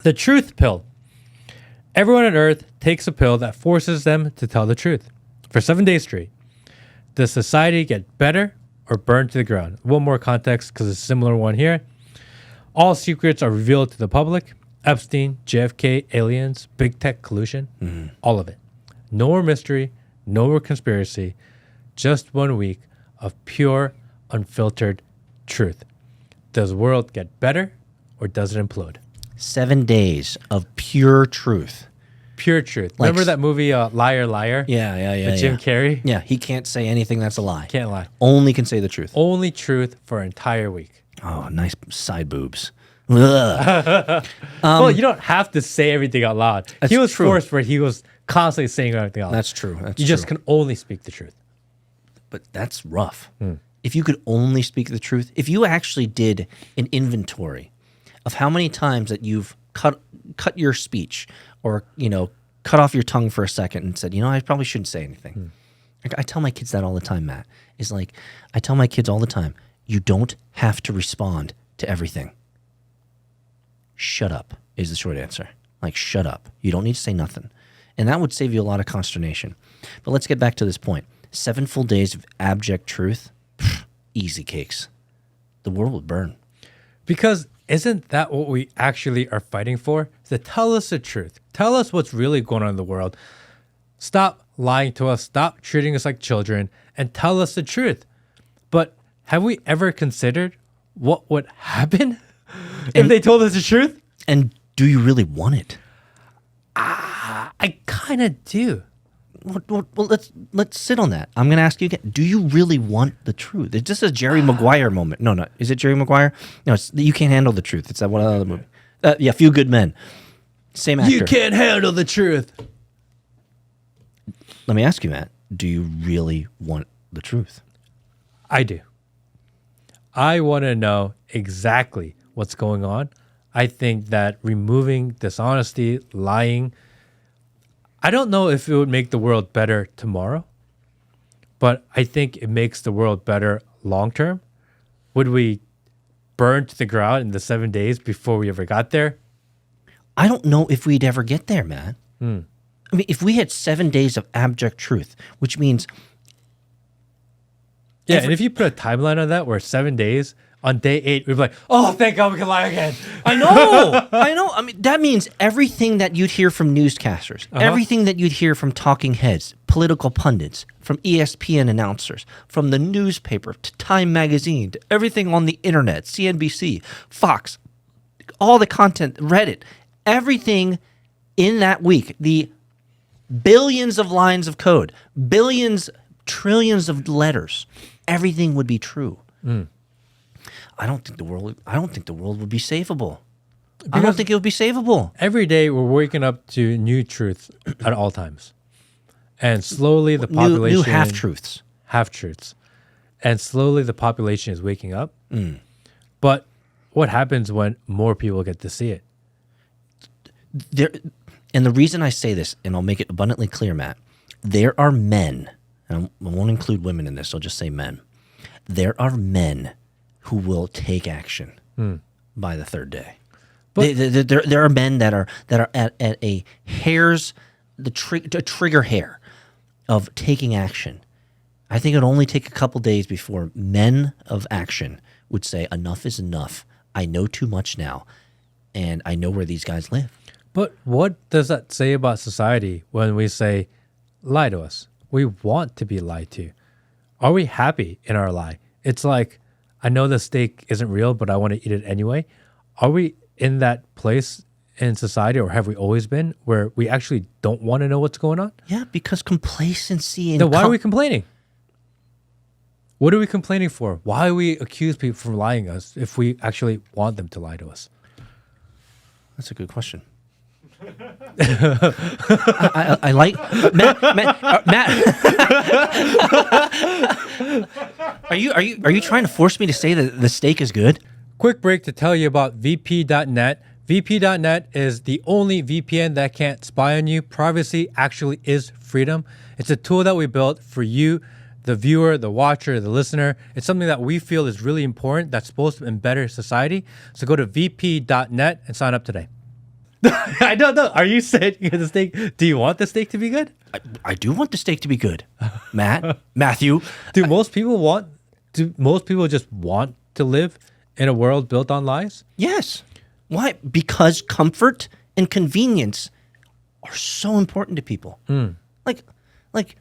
The truth pill. Everyone on Earth takes a pill that forces them to tell the truth for 7 days straight. Does society get better or burned to the ground? One more context because it's a similar one here. All secrets are revealed to the public. Epstein, JFK, aliens, big tech collusion, all of it. No more mystery, no more conspiracy, just 1 week of pure, unfiltered truth. Does the world get better or does it implode? 7 days of pure truth. Pure truth. Remember that movie, Liar, Liar? Yeah. With Jim Carrey? Yeah, he can't say anything that's a lie. Can't lie. Only can say the truth. Only truth for an entire week. Oh, nice side boobs. Ugh. Well, you don't have to say everything out loud. He was true. forced where he was constantly saying everything out loud. That's true. You just can only speak the truth. But that's rough. If you could only speak the truth, if you actually did an inventory of how many times that you've cut your speech or, cut off your tongue for a second and said, I probably shouldn't say anything. I tell my kids that all the time, Matt. It's like, I tell my kids all the time, you don't have to respond to everything. Shut up is the short answer. Like, shut up. You don't need to say nothing. And that would save you a lot of consternation. But let's get back to this point. 7 full days of abject truth, easy cakes. The world would burn. Because isn't that what we actually are fighting for? To tell us the truth. Tell us what's really going on in the world. Stop lying to us. Stop treating us like children and tell us the truth. But have we ever considered what would happen if they told us the truth? And do you really want it? I kind of do. Well, let's sit on that. I'm going to ask you again. Do you really want the truth? It's just a Jerry Maguire moment. No. Is it Jerry Maguire? No, it's You Can't Handle the Truth. It's that one other movie. Yeah, Few Good Men. Same actor. You can't handle the truth. Let me ask you, Matt. Do you really want the truth? I do. I want to know exactly what's going on. I think that removing dishonesty, lying, I don't know if it would make the world better tomorrow, but I think it makes the world better long term. Would we burn to the ground in the 7 days before we ever got there? I don't know if we'd ever get there, man. I mean, if we had 7 days of abject truth, which means... Yeah, and if you put a timeline on that where 7 days, on day 8, we'd be like, oh, thank God we can lie again. I know. I mean, that means everything that you'd hear from newscasters, everything that you'd hear from talking heads, political pundits, from ESPN announcers, from the newspaper to Time Magazine, to everything on the internet, CNBC, Fox, all the content, Reddit, everything in that week, the billions of lines of code, billions, trillions of letters, everything would be true. I don't think the world would be savable. I don't think it would be savable. Every day we're waking up to new truths at all times. And slowly the population... New half-truths. Half-truths. And slowly the population is waking up. But what happens when more people get to see it? And the reason I say this, and I'll make it abundantly clear, Matt, there are men, and I won't include women in this, I'll just say men. There are men who will take action by the third day. But there are men that are at a hair's a trigger hair of taking action. I think it would only take a couple days before men of action would say enough is enough. I know too much now, and I know where these guys live. But what does that say about society when we say, lie to us? We want to be lied to. Are we happy in our lie? It's like, I know the steak isn't real, but I want to eat it anyway. Are we in that place in society, or have we always been, where we actually don't want to know what's going on? Yeah, because complacency and... Then why are we complaining? What are we complaining for? Why do we accuse people from lying to us if we actually want them to lie to us? That's a good question. I like Matt. Are you trying to force me to say that the steak is good? Quick break to tell you about VP.net. VP.net is the only VPN that can't spy on you. Privacy actually is freedom. It's a tool that we built for you, the viewer, the watcher, the listener. It's something that we feel is really important, that's supposed to better society. So go to VP.net and sign up today. I don't know. Are you saying the steak? Do you want the steak to be good? I do want the steak to be good, Matthew. Do most people just want to live in a world built on lies? Yes. Why? Because comfort and convenience are so important to people. Like,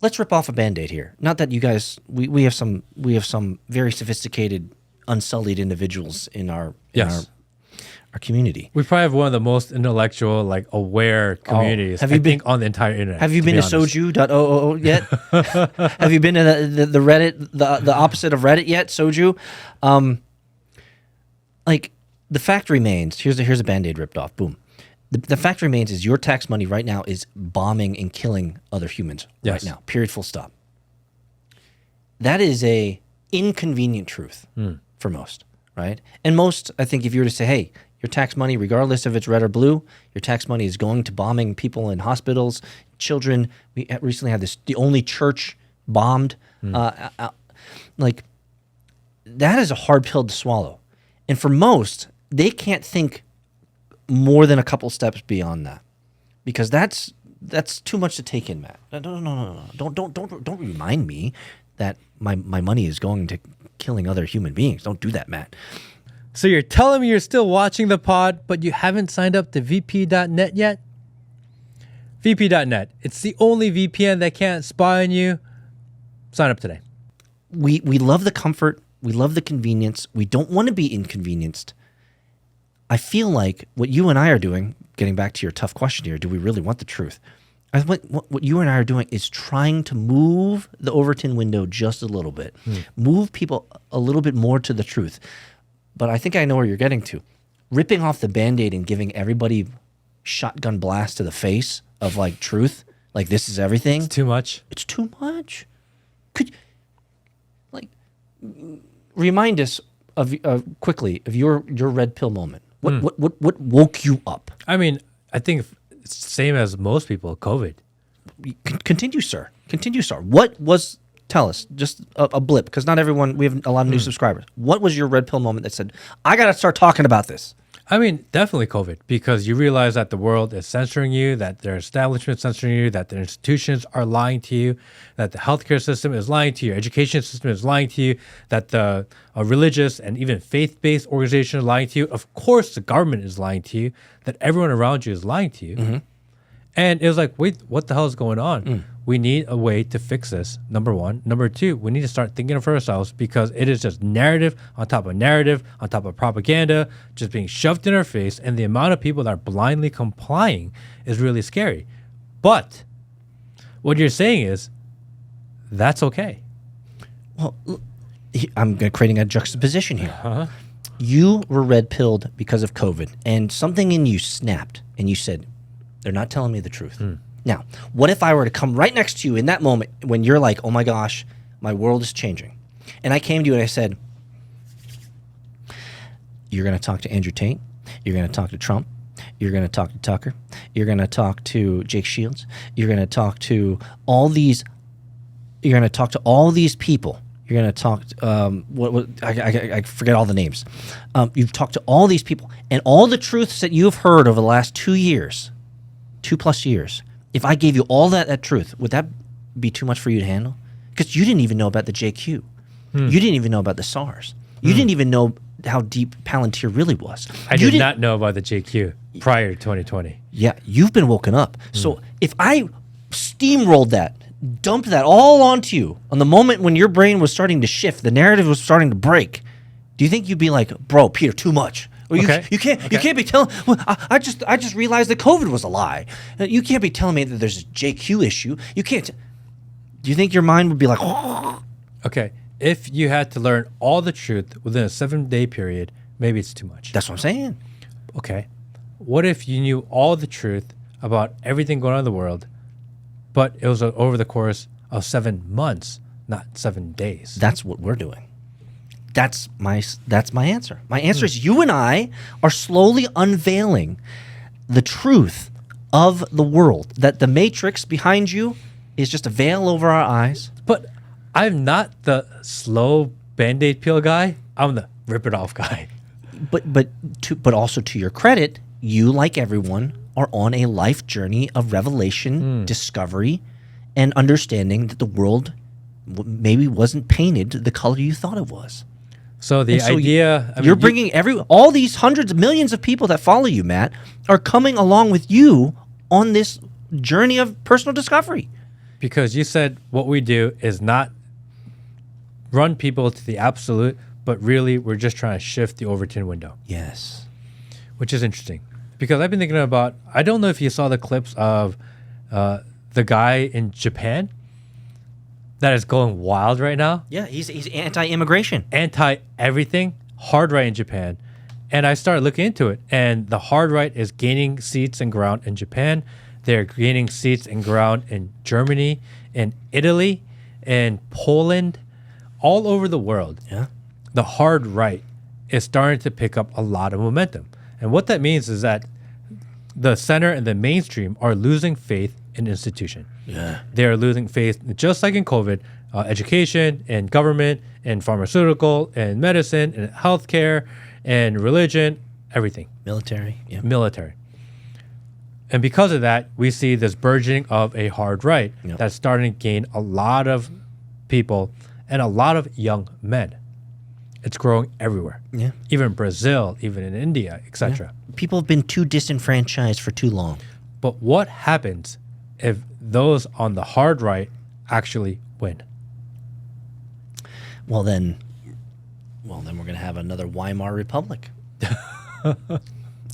let's rip off a Band-Aid here. Not that you guys, we have some very sophisticated, unsullied individuals in our community. We probably have one of the most intellectual, like aware communities. I think on the entire internet. Have you been to soju.oo yet? Have you been to the Reddit, the opposite of Reddit yet? Soju. Like the fact remains. Here's a Band-Aid ripped off. Boom. The fact remains is your tax money right now is bombing and killing other humans right now. Period. Full stop. That is a inconvenient truth for most, right? And most, I think, if you were to say, hey, your tax money, regardless if it's red or blue, your tax money is going to bombing people in hospitals, children. We recently had the only church bombed. Like, that is a hard pill to swallow. And for most, they can't think more than a couple steps beyond that, because that's too much to take in, Matt. No. Don't remind me that my money is going to killing other human beings. Don't do that, Matt. So you're telling me you're still watching the pod, but you haven't signed up to VP.net yet? VP.net. It's the only VPN that can't spy on you. Sign up today. We love the comfort. We love the convenience. We don't want to be inconvenienced. I feel like what you and I are doing, getting back to your tough question here, do we really want the truth? What you and I are doing is trying to move the Overton window just a little bit, move people a little bit more to the truth. But I think I know where you're getting to. Ripping off the Band-Aid and giving everybody shotgun blast to the face of like truth, like this is everything. It's too much. It's too much. Could remind us of quickly of your red pill moment. What woke you up? I mean, I think it's the same as most people. COVID. Continue, sir. What was? Tell us, just a blip, because not everyone, we have a lot of new subscribers. What was your red pill moment that said, I got to start talking about this? I mean, definitely COVID, because you realize that the world is censoring you, that their establishment is censoring you, that their institutions are lying to you, that the healthcare system is lying to you, your education system is lying to you, that the religious and even faith-based organization is lying to you. Of course, the government is lying to you, that everyone around you is lying to you. And it was like, wait, what the hell is going on? We need a way to fix this, number one. Number two, we need to start thinking for ourselves, because it is just narrative on top of propaganda, just being shoved in our face. And the amount of people that are blindly complying is really scary. But what you're saying is, that's okay. Well, I'm creating a juxtaposition here. You were red-pilled because of COVID, and something in you snapped, and you said, they're not telling me the truth. Now, what if I were to come right next to you in that moment when you're like, oh my gosh, my world is changing. And I came to you and I said, you're going to talk to Andrew Tate. You're going to talk to Trump. You're going to talk to Tucker. You're going to talk to Jake Shields. You're going to talk to all these. You're going to talk to all these people. You're going to talk. I forget all the names. You've talked to all these people, and all the truths that you've heard over the last 2 years. 2+ years. If I gave you all that truth, would that be too much for you to handle? Because you didn't even know about the JQ. You didn't even know about the SARS. You didn't even know how deep Palantir really was. I did not know about the JQ prior to 2020. Yeah, you've been woken up. So if I steamrolled that, dumped that all onto you on the moment when your brain was starting to shift, the narrative was starting to break, do you think you'd be like, bro, Peter, too much? Or you can't be telling. Well, I just realized that COVID was a lie. You can't be telling me that there's a JQ issue. You can't. Do you think your mind would be like? Okay, if you had to learn all the truth within a 7-day period, maybe it's too much. That's what I'm saying. Okay, what if you knew all the truth about everything going on in the world, but it was over the course of 7 months, not 7 days? That's what we're doing. That's my answer. My answer is you and I are slowly unveiling the truth of the world. That the matrix behind you is just a veil over our eyes. But I'm not the slow Band-Aid peel guy. I'm the rip it off guy. but also to your credit, you, like everyone, are on a life journey of revelation, discovery, and understanding that the world maybe wasn't painted the color you thought it was. So the idea... You're bringing all these hundreds of millions of people that follow you, Matt, are coming along with you on this journey of personal discovery. Because you said what we do is not run people to the absolute, but really we're just trying to shift the Overton window. Yes. Which is interesting. Because I've been thinking about... I don't know if you saw the clips of the guy in Japan that is going wild right now. Yeah, he's anti-immigration. Anti-everything. Hard right in Japan. And I started looking into it. And the hard right is gaining seats and ground in Japan. They're gaining seats and ground in Germany, in Italy, in Poland, all over the world. Yeah. The hard right is starting to pick up a lot of momentum. And what that means is that the center and the mainstream are losing faith in institution. Yeah. They're losing faith, just like in COVID, education and government and pharmaceutical and medicine and healthcare and religion, everything. Military. Yeah. Military. And because of that, we see this burgeoning of a hard right that's starting to gain a lot of people and a lot of young men. It's growing everywhere. Yeah. Even in Brazil, even in India, etc. Yeah. People have been too disenfranchised for too long. But what happens if those on the hard right actually win? Well, then we're going to have another Weimar Republic.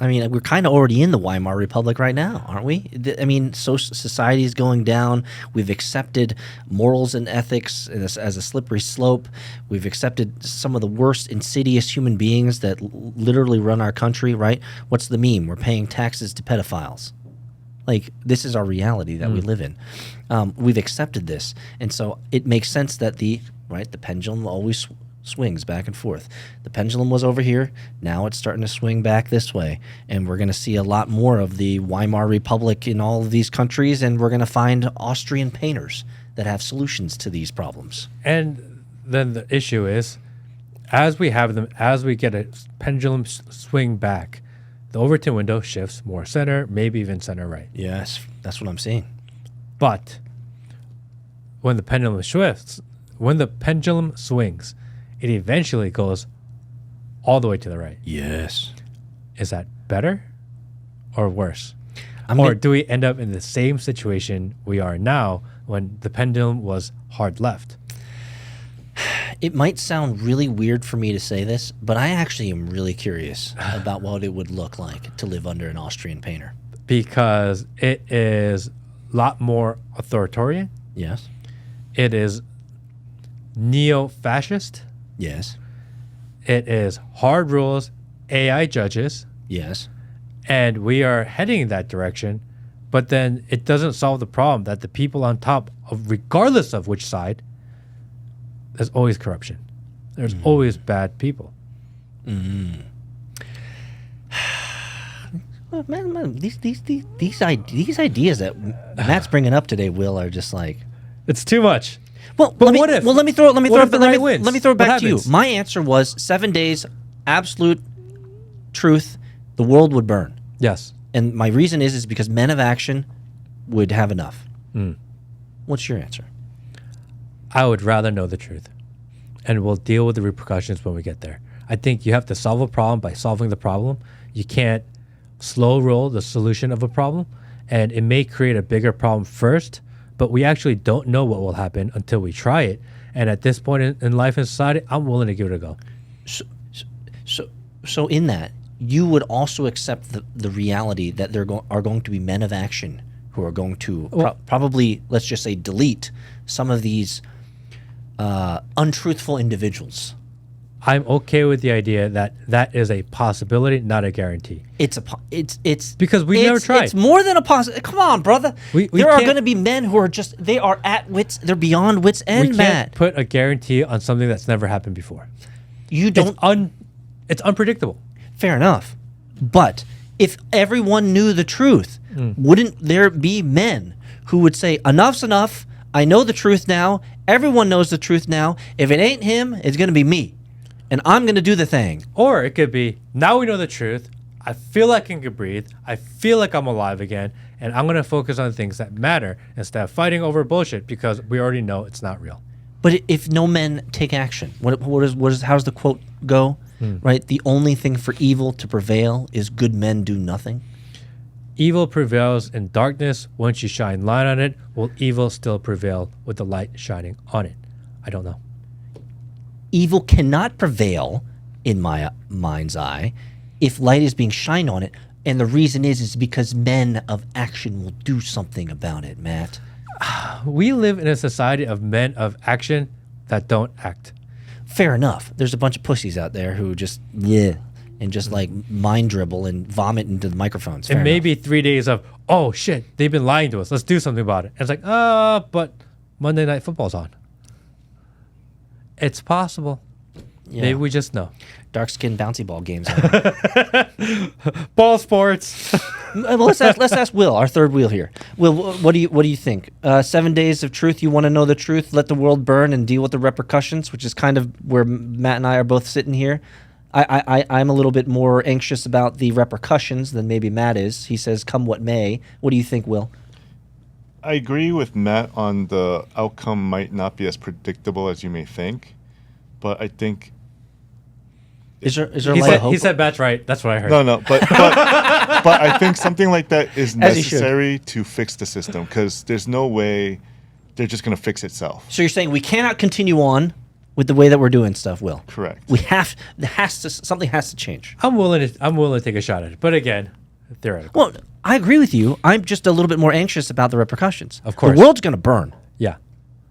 I mean, we're kind of already in the Weimar Republic right now, aren't we? I mean, society is going down. We've accepted morals and ethics as a slippery slope. We've accepted some of the worst insidious human beings that literally run our country, right? What's the meme? We're paying taxes to pedophiles. Like, this is our reality that we live in. We've accepted this. And so it makes sense that the pendulum always swings back and forth. The pendulum was over here. Now it's starting to swing back this way. And we're going to see a lot more of the Weimar Republic in all of these countries. And we're going to find Austrian painters that have solutions to these problems. And then the issue is, as we have them, as we get a pendulum swing back, the Overton window shifts more center, maybe even center right. Yes, that's what I'm seeing. But when the pendulum swings, it eventually goes all the way to the right. Yes. Is that better or worse? Or do we end up in the same situation we are now when the pendulum was hard left? It might sound really weird for me to say this, but I actually am really curious about what it would look like to live under an Austrian painter. Because it is a lot more authoritarian. Yes. It is neo-fascist. Yes. It is hard rules, AI judges. Yes. And we are heading in that direction, but then it doesn't solve the problem that the people on top, regardless of which side, there's always corruption. There's always bad people. Well, man, these ideas that Matt's bringing up today, Will, are just like, it's too much. Well, but what if? Well, let me throw it back What to you. happens? My answer was 7 days, absolute truth. The world would burn. Yes. And my reason is because men of action would have enough. What's your answer? I would rather know the truth, and we'll deal with the repercussions when we get there. I think you have to solve a problem by solving the problem. You can't slow roll the solution of a problem, and it may create a bigger problem first, but we actually don't know what will happen until we try it. And at this point in life and society, I'm willing to give it a go. So in that, you would also accept the reality that there are going to be men of action who are going to probably, let's just say, delete some of these untruthful individuals. I'm okay with the idea that that is a possibility, not a guarantee. It's because we never tried. It's more than a possibility. Come on, brother. There are going to be men who are just, they are at wits, they're beyond wits end, We can't Matt. put a guarantee on something that's never happened before. You don't. It's unpredictable. Fair enough. But if everyone knew the truth, wouldn't there be men who would say, enough's enough, I know the truth now, everyone knows the truth now, if it ain't him, it's going to be me. and I'm going to do the thing. Or it could be, now we know the truth. I feel like I can breathe. I feel like I'm alive again. And I'm going to focus on things that matter instead of fighting over bullshit because we already know it's not real. But if no men take action, how does the quote go? Right? The only thing for evil to prevail is good men do nothing. Evil prevails in darkness. Once you shine light on it, will evil still prevail with the light shining on it? I don't know. Evil cannot prevail, in my mind's eye, if light is being shined on it. And the reason is because men of action will do something about it, Matt. We live in a society of men of action that don't act. Fair enough. There's a bunch of pussies out there who just, and just like mind dribble and vomit into the microphones. Fair and maybe enough. 3 days of, oh shit, they've been lying to us. Let's do something about it. And it's like, but Monday Night Football's on. It's possible. Yeah. Maybe we just know. Dark skin bouncy ball games. Ball sports. Well, let's ask Will, our third wheel here. Will, what do you think? 7 days of truth. You want to know the truth? Let the world burn and deal with the repercussions, which is kind of where Matt and I are both sitting here. I'm a little bit more anxious about the repercussions than maybe Matt is. He says, "Come what may." What do you think, Will? I agree with Matt on the outcome might not be as predictable as you may think, but I think. Is there a lot of hope? He said Matt's right. That's what I heard. No, but I think something like that is As he should. necessary to fix the system because there's no way they're just going to fix itself. So you're saying we cannot continue on with the way that we're doing stuff, Will? Correct. Something has to change. I'm willing to take a shot at it. But again, theoretical. Well, I agree with you. I'm just a little bit more anxious about the repercussions. Of course. The world's going to burn. Yeah.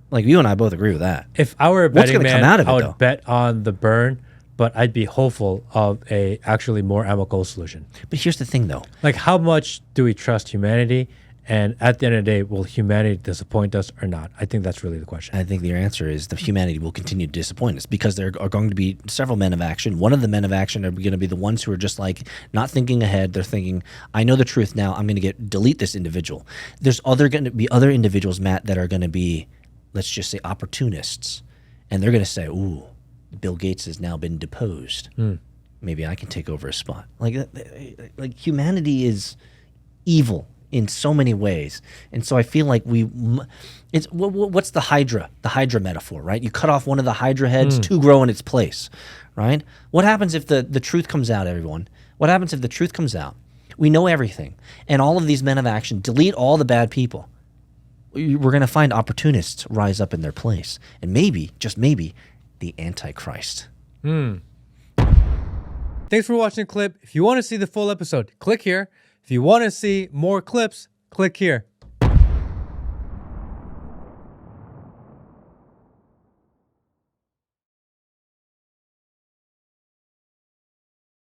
Like you and I both agree with that. If I were a What's betting gonna man, come out of it, I would though? bet on the burn, but I'd be hopeful of a actually more amicable solution. But here's the thing, though. Like, how much do we trust humanity? And at the end of the day, will humanity disappoint us or not? I think that's really the question. I think your answer is that humanity will continue to disappoint us because there are going to be several men of action. One of the men of action are going to be the ones who are just like not thinking ahead. They're thinking, I know the truth now. I'm going to delete this individual. There's going to be other individuals, Matt, that are going to be, let's just say, opportunists. And they're going to say, ooh, Bill Gates has now been deposed. Maybe I can take over a spot. Like humanity is evil in so many ways, and so I feel like what's the Hydra metaphor, right? You cut off one of the Hydra heads, two grow in its place, right? What happens if the truth comes out, everyone? What happens if the truth comes out? We know everything, and all of these men of action delete all the bad people. We're going to find opportunists rise up in their place, and maybe, just maybe, the Antichrist. Thanks for watching the clip. If you want to see the full episode, click here. If you want to see more clips, click here.